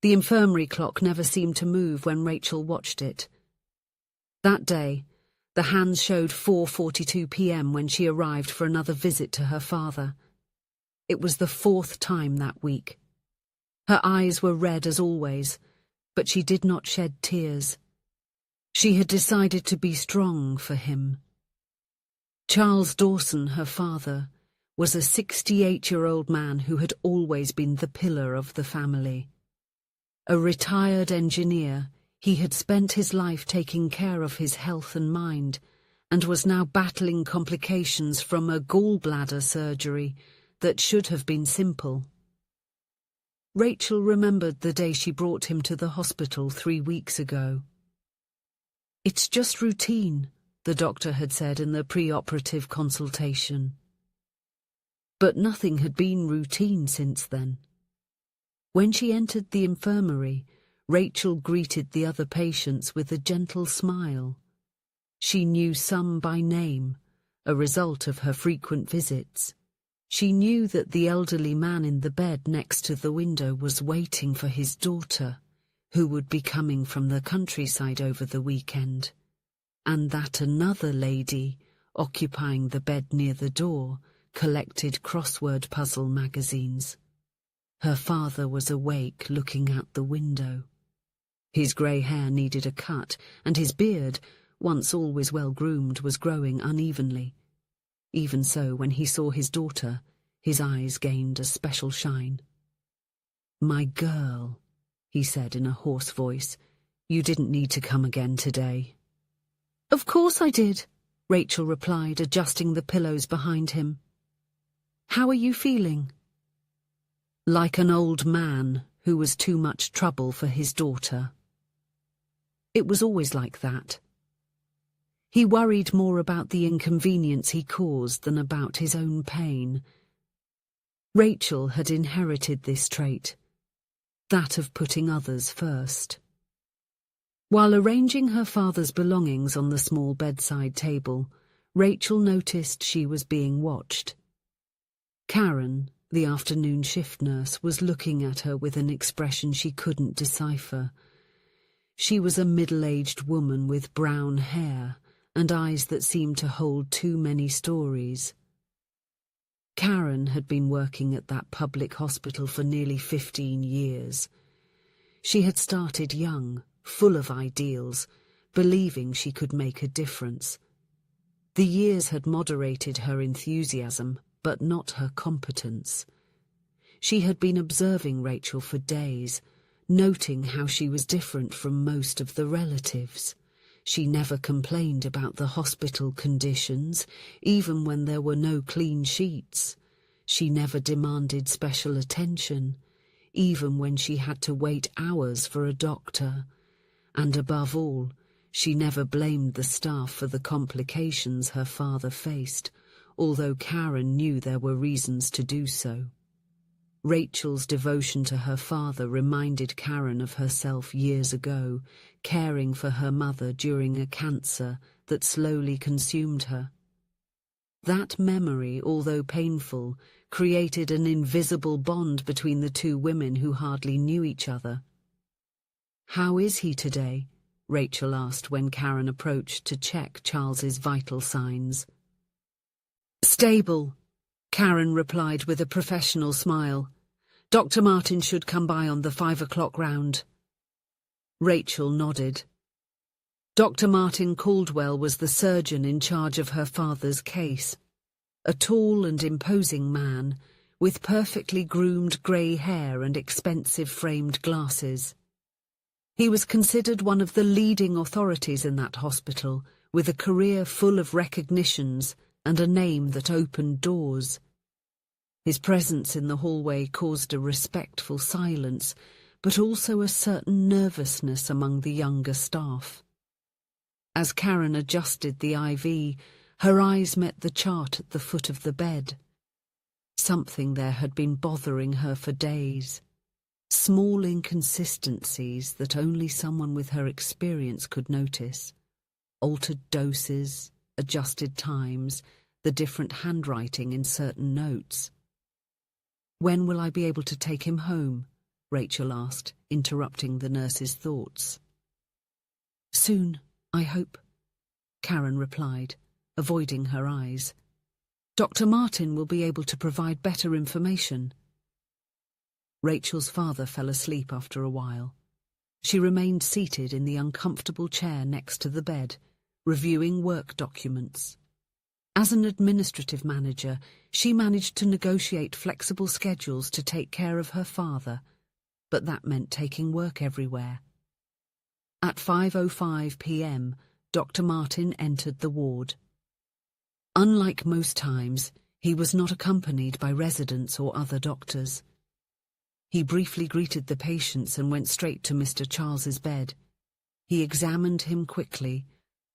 The infirmary clock never seemed to move when Rachel watched it. That day, the hands showed 4:42 p.m. when she arrived for another visit to her father. It was the 4th time that week. Her eyes were red as always, but she did not shed tears. She had decided to be strong for him. Charles Dawson, her father, was a 68-year-old man who had always been the pillar of the family. A retired engineer, he had spent his life taking care of his health and mind, and was now battling complications from a gallbladder surgery that should have been simple. Rachel remembered the day she brought him to the hospital 3 weeks ago. "It's just routine," the doctor had said in the pre-operative consultation. But nothing had been routine since then. When she entered the infirmary, Rachel greeted the other patients with a gentle smile. She knew some by name, a result of her frequent visits. She knew that the elderly man in the bed next to the window was waiting for his daughter, who would be coming from the countryside over the weekend, and that another lady, occupying the bed near the door, collected crossword puzzle magazines. Her father was awake, looking out the window. His grey hair needed a cut, and his beard, once always well-groomed, was growing unevenly. Even so, when he saw his daughter, his eyes gained a special shine. "My girl," he said in a hoarse voice, "you didn't need to come again today." "Of course I did," Rachel replied, adjusting the pillows behind him. "How are you feeling?" Like an old man who was too much trouble for his daughter. It was always like that. He worried more about the inconvenience he caused than about his own pain. Rachel had inherited this trait, that of putting others first. While arranging her father's belongings on the small bedside table, Rachel noticed she was being watched. Karen, the afternoon shift nurse, was looking at her with an expression she couldn't decipher. She was a middle-aged woman with brown hair and eyes that seemed to hold too many stories. Karen had been working at that public hospital for nearly 15 years. She had started young, full of ideals, believing she could make a difference. The years had moderated her enthusiasm, but not her competence. She had been observing Rachel for days, noting how she was different from most of the relatives. She never complained about the hospital conditions, even when there were no clean sheets. She never demanded special attention, even when she had to wait hours for a doctor. And above all, she never blamed the staff for the complications her father faced, although Karen knew there were reasons to do so. Rachel's devotion to her father reminded Karen of herself years ago, caring for her mother during a cancer that slowly consumed her. That memory, although painful, created an invisible bond between the two women who hardly knew each other. "How is he today?" Rachel asked when Karen approached to check Charles's vital signs. "Stable," Karen replied with a professional smile. "Dr. Martin should come by on the 5 o'clock round." Rachel nodded. Dr. Martin Caldwell was the surgeon in charge of her father's case, a tall and imposing man with perfectly groomed grey hair and expensive framed glasses. He was considered one of the leading authorities in that hospital, with a career full of recognitions and a name that opened doors. His presence in the hallway caused a respectful silence, but also a certain nervousness among the younger staff. As Karen adjusted the IV, her eyes met the chart at the foot of the bed. Something there had been bothering her for days. Small inconsistencies that only someone with her experience could notice. Altered doses, adjusted times, the different handwriting in certain notes. "When will I be able to take him home?" Rachel asked, interrupting the nurse's thoughts. Soon, I hope, Karen replied, avoiding her eyes. Dr. Martin will be able to provide better information. Rachel's father fell asleep after a while. She remained seated in the uncomfortable chair next to the bed, reviewing work documents. As an administrative manager, she managed to negotiate flexible schedules to take care of her father, but that meant taking work everywhere. At 5:05 p.m., Dr. Martin entered the ward. Unlike most times, he was not accompanied by residents or other doctors. He briefly greeted the patients and went straight to Mr. Charles's bed. He examined him quickly,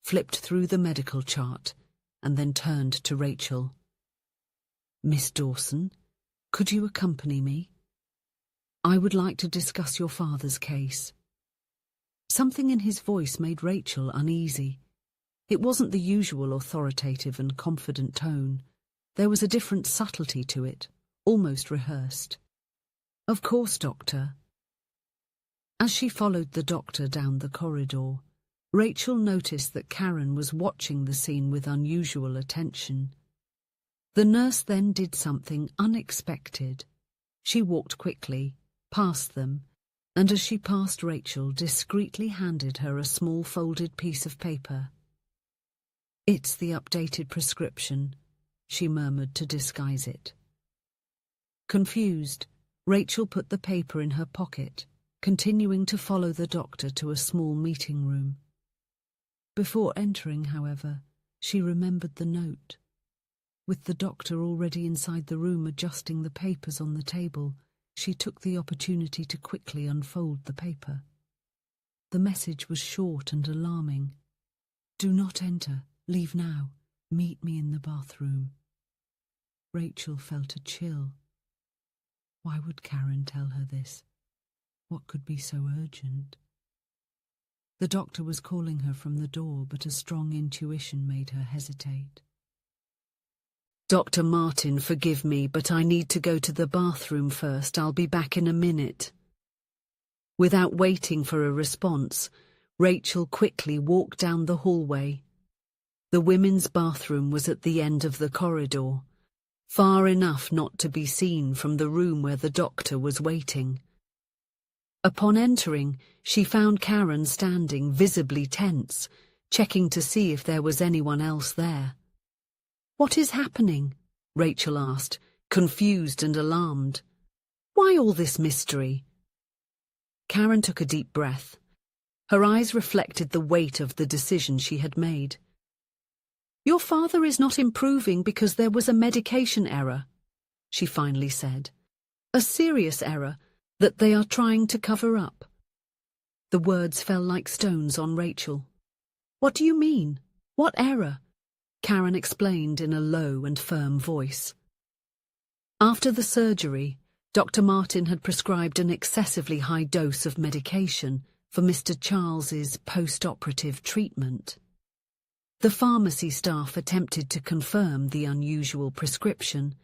flipped through the medical chart, and then turned to Rachel. Miss Dawson, could you accompany me? I would like to discuss your father's case. Something in his voice made Rachel uneasy. It wasn't the usual authoritative and confident tone. There was a different subtlety to it, almost rehearsed. Of course, Doctor. As she followed the doctor down the corridor, Rachel noticed that Karen was watching the scene with unusual attention. The nurse then did something unexpected. She walked quickly, past them, and as she passed Rachel, discreetly handed her a small folded piece of paper. It's the updated prescription, she murmured to disguise it. Confused, Rachel put the paper in her pocket, continuing to follow the doctor to a small meeting room. Before entering, however, she remembered the note. With the doctor already inside the room adjusting the papers on the table, she took the opportunity to quickly unfold the paper. The message was short and alarming. Do not enter. Leave now. Meet me in the bathroom. Rachel felt a chill. Why would Karen tell her this? What could be so urgent? The doctor was calling her from the door, but a strong intuition made her hesitate. Dr. Martin, forgive me, but I need to go to the bathroom first. I'll be back in a minute. Without waiting for a response, Rachel quickly walked down the hallway. The women's bathroom was at the end of the corridor, far enough not to be seen from the room where the doctor was waiting. Upon entering, she found Karen standing, visibly tense, checking to see if there was anyone else there. What is happening? Rachel asked, confused and alarmed. Why all this mystery? Karen took a deep breath. Her eyes reflected the weight of the decision she had made. Your father is not improving because there was a medication error, she finally said. A serious error that they are trying to cover up. The words fell like stones on Rachel. What do you mean? What error? Karen explained in a low and firm voice. After the surgery, Dr. Martin had prescribed an excessively high dose of medication for Mr. Charles's post-operative treatment. The pharmacy staff attempted to confirm the unusual prescription,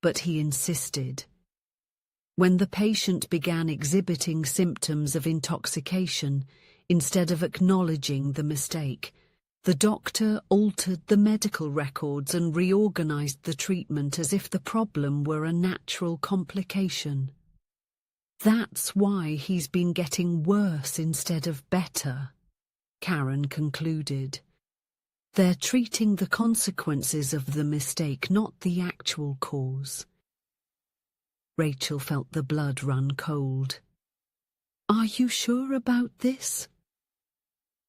but he insisted. When the patient began exhibiting symptoms of intoxication, instead of acknowledging the mistake, the doctor altered the medical records and reorganized the treatment as if the problem were a natural complication. That's why he's been getting worse instead of better, Karen concluded. They're treating the consequences of the mistake, not the actual cause. Rachel felt the blood run cold. Are you sure about this?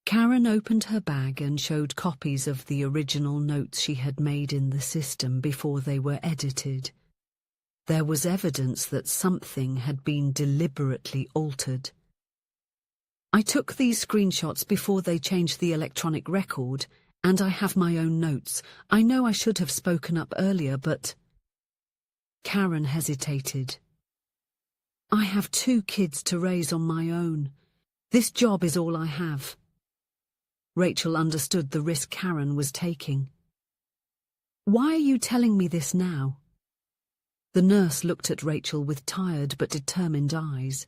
Karen opened her bag and showed copies of the original notes she had made in the system before they were edited. There was evidence that something had been deliberately altered. I took these screenshots before they changed the electronic record, and I have my own notes. I know I should have spoken up earlier, but... Karen hesitated. I have 2 kids to raise on my own. This job is all I have. Rachel understood the risk Karen was taking. Why are you telling me this now? The nurse looked at Rachel with tired but determined eyes.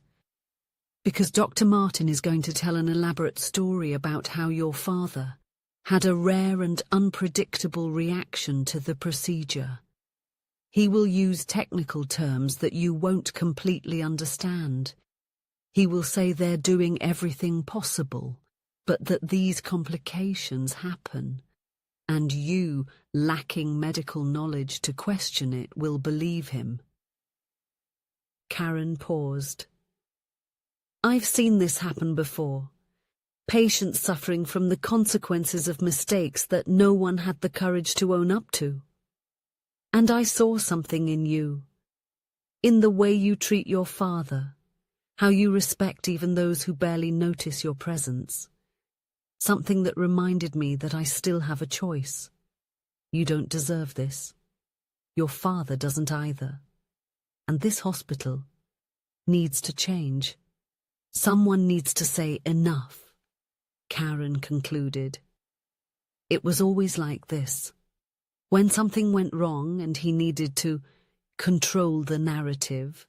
Because Dr. Martin is going to tell an elaborate story about how your father had a rare and unpredictable reaction to the procedure. He will use technical terms that you won't completely understand. He will say they're doing everything possible, but that these complications happen, and you, lacking medical knowledge to question it, will believe him. Karen paused. I've seen this happen before. Patients suffering from the consequences of mistakes that no one had the courage to own up to. And I saw something in you. In the way you treat your father. How you respect even those who barely notice your presence. Something that reminded me that I still have a choice. You don't deserve this. Your father doesn't either. And this hospital needs to change. Someone needs to say enough, Karen concluded. It was always like this. When something went wrong and he needed to control the narrative,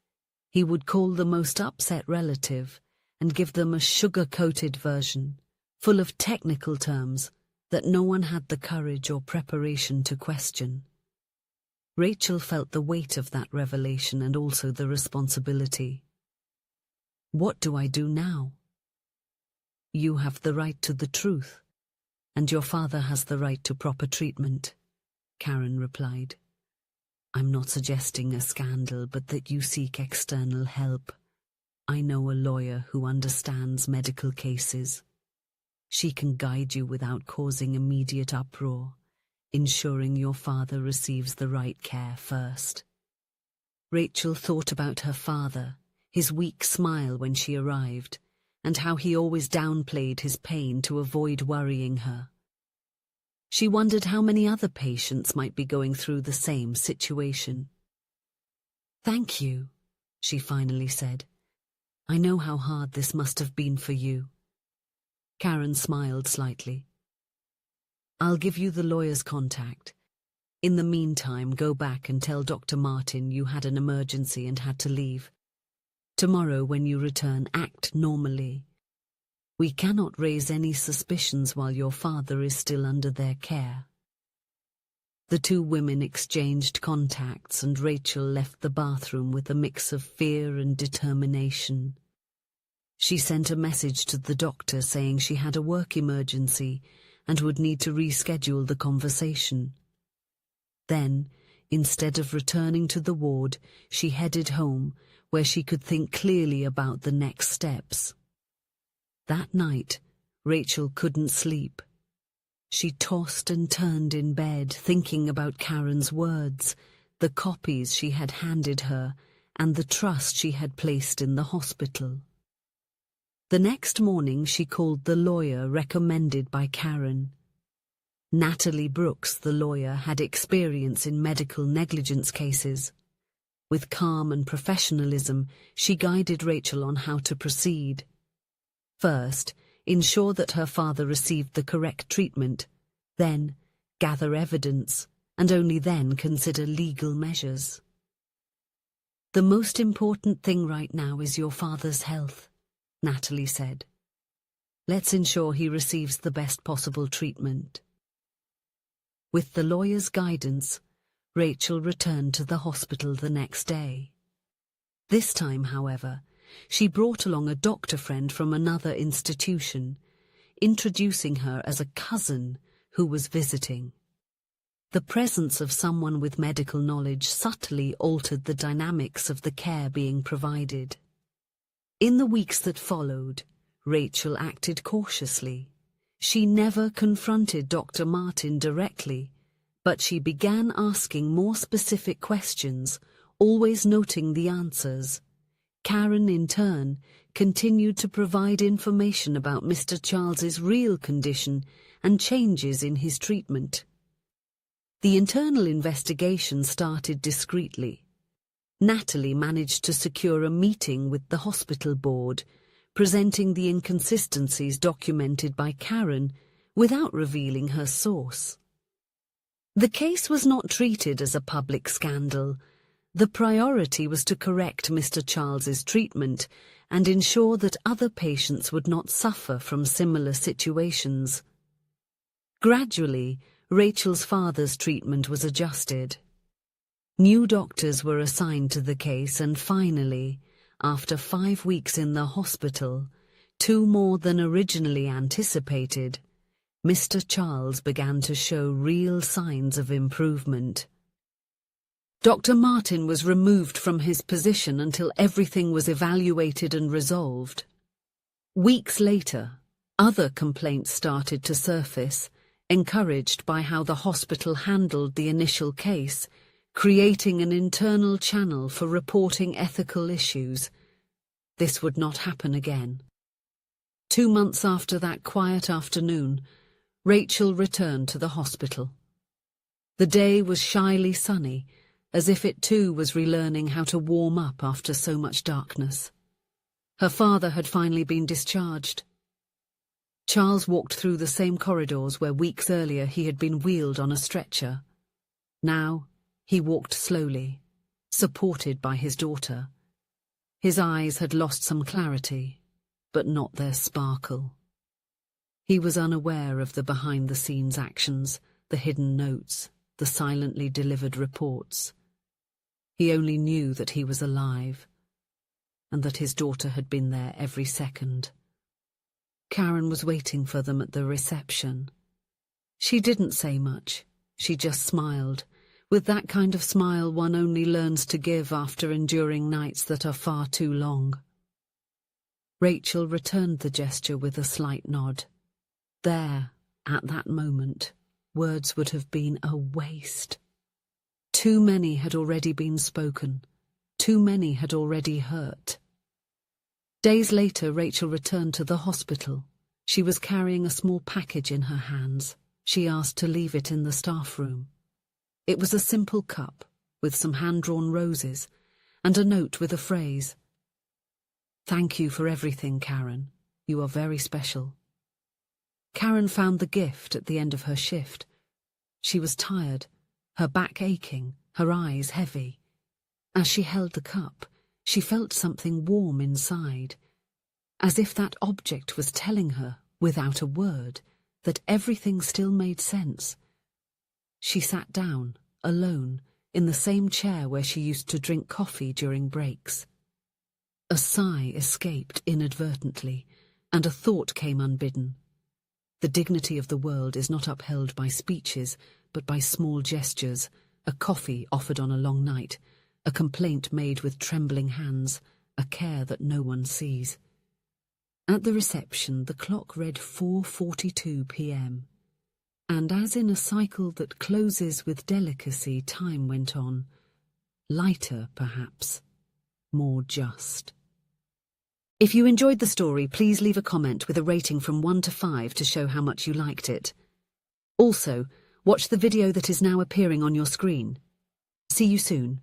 he would call the most upset relative and give them a sugar-coated version, full of technical terms that no one had the courage or preparation to question. Rachel felt the weight of that revelation and also the responsibility. What do I do now? You have the right to the truth, and your father has the right to proper treatment, Karen replied. I'm not suggesting a scandal, but that you seek external help. I know a lawyer who understands medical cases. She can guide you without causing immediate uproar, ensuring your father receives the right care first. Rachel thought about her father, his weak smile when she arrived, and how he always downplayed his pain to avoid worrying her. She wondered how many other patients might be going through the same situation. Thank you, she finally said. I know how hard this must have been for you. Karen smiled slightly. I'll give you the lawyer's contact. In the meantime, go back and tell Dr. Martin you had an emergency and had to leave. Tomorrow, when you return, act normally. We cannot raise any suspicions while your father is still under their care. The two women exchanged contacts and Rachel left the bathroom with a mix of fear and determination. She sent a message to the doctor saying she had a work emergency and would need to reschedule the conversation. Then, instead of returning to the ward, she headed home, where she could think clearly about the next steps. That night, Rachel couldn't sleep. She tossed and turned in bed, thinking about Karen's words, the copies she had handed her, and the trust she had placed in the hospital. The next morning she called the lawyer recommended by Karen. Natalie Brooks, the lawyer, had experience in medical negligence cases. With calm and professionalism, she guided Rachel on how to proceed. First, ensure that her father received the correct treatment, then gather evidence, and only then consider legal measures. The most important thing right now is your father's health, Natalie said. Let's ensure he receives the best possible treatment. With the lawyer's guidance, Rachel returned to the hospital the next day. This time, however, she brought along a doctor friend from another institution, introducing her as a cousin who was visiting. The presence of someone with medical knowledge subtly altered the dynamics of the care being provided. In the weeks that followed, Rachel acted cautiously. She never confronted Dr. Martin directly, but she began asking more specific questions, always noting the answers. Karen, in turn, continued to provide information about Mr. Charles's real condition and changes in his treatment. The internal investigation started discreetly. Natalie managed to secure a meeting with the hospital board, presenting the inconsistencies documented by Karen without revealing her source. The case was not treated as a public scandal, The priority was to correct Mr. Charles's treatment and ensure that other patients would not suffer from similar situations. Gradually, Rachel's father's treatment was adjusted. New doctors were assigned to the case, and finally, after 5 weeks in the hospital, 2 more than originally anticipated, Mr. Charles began to show real signs of improvement. Dr. Martin was removed from his position until everything was evaluated and resolved. Weeks later, other complaints started to surface, encouraged by how the hospital handled the initial case, creating an internal channel for reporting ethical issues. This would not happen again. 2 months after that quiet afternoon, Rachel returned to the hospital. The day was shyly sunny, as if it too was relearning how to warm up after so much darkness. Her father had finally been discharged. Charles walked through the same corridors where weeks earlier he had been wheeled on a stretcher. Now, he walked slowly, supported by his daughter. His eyes had lost some clarity, but not their sparkle. He was unaware of the behind-the-scenes actions, the hidden notes, the silently delivered reports. He only knew that he was alive, and that his daughter had been there every second. Karen was waiting for them at the reception. She didn't say much, she just smiled, with that kind of smile one only learns to give after enduring nights that are far too long. Rachel returned the gesture with a slight nod. There, at that moment, words would have been a waste. Too many had already been spoken. Too many had already hurt. Days later, Rachel returned to the hospital. She was carrying a small package in her hands. She asked to leave it in the staff room. It was a simple cup, with some hand-drawn roses, and a note with a phrase. "Thank you for everything, Karen. You are very special." Karen found the gift at the end of her shift. She was tired, her back aching, her eyes heavy. As she held the cup, she felt something warm inside, as if that object was telling her, without a word, that everything still made sense. She sat down, alone, in the same chair where she used to drink coffee during breaks. A sigh escaped inadvertently, and a thought came unbidden. The dignity of the world is not upheld by speeches, but by small gestures, a coffee offered on a long night, a complaint made with trembling hands, a care that no one sees. At the reception, the clock read 4:42 p.m., and as in a cycle that closes with delicacy, time went on, lighter perhaps, more just. If you enjoyed the story, please leave a comment with a rating from 1 to 5 to show how much you liked it. Also, watch the video that is now appearing on your screen. See you soon.